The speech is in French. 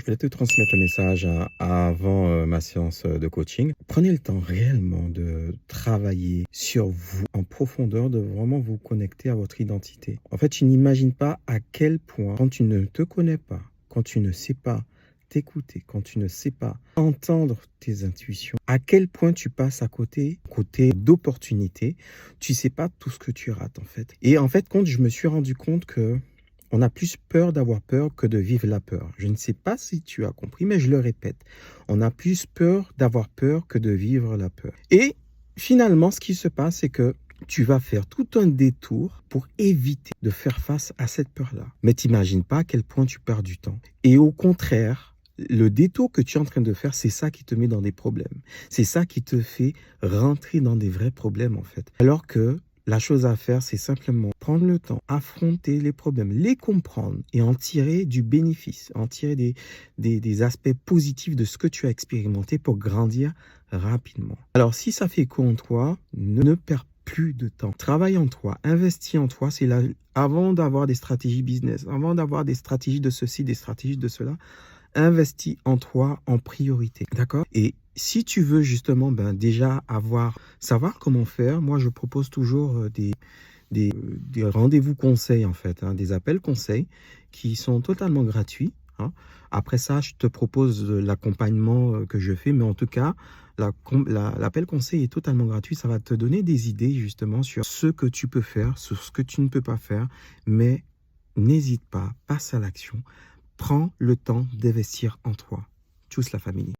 Je voulais te transmettre le message avant ma séance de coaching. Prenez le temps réellement de travailler sur vous en profondeur, de vraiment vous connecter à votre identité. En fait, tu n'imagines pas à quel point, quand tu ne te connais pas, quand tu ne sais pas t'écouter, quand tu ne sais pas entendre tes intuitions, à quel point tu passes à côté d'opportunités, tu sais pas tout ce que tu rates en fait. Et en fait, quand je me suis rendu compte que on a plus peur d'avoir peur que de vivre la peur. Je ne sais pas si tu as compris, mais je le répète. On a plus peur d'avoir peur que de vivre la peur. Et finalement, ce qui se passe, c'est que tu vas faire tout un détour pour éviter de faire face à cette peur-là. Mais t'imagines pas à quel point tu perds du temps. Et au contraire, le détour que tu es en train de faire, c'est ça qui te met dans des problèmes. C'est ça qui te fait rentrer dans des vrais problèmes, en fait. Alors que la chose à faire, c'est simplement prendre le temps, affronter les problèmes, les comprendre et en tirer du bénéfice, en tirer des aspects positifs de ce que tu as expérimenté pour grandir rapidement. Alors, si ça fait écho en toi, ne perds plus de temps. Travaille en toi, investis en toi. C'est là, avant d'avoir des stratégies business, avant d'avoir des stratégies de ceci, des stratégies de cela, investis en toi en priorité, d'accord? Et si tu veux justement déjà savoir comment faire, moi je propose toujours des rendez-vous conseils en fait, hein, des appels conseils qui sont totalement gratuits, hein. Après ça, je te propose l'accompagnement que je fais, mais en tout cas, l'appel conseil est totalement gratuit. Ça va te donner des idées justement sur ce que tu peux faire, sur ce que tu ne peux pas faire, mais n'hésite pas, passe à l'action. Prends le temps d'investir en toi. Tchuss la famille.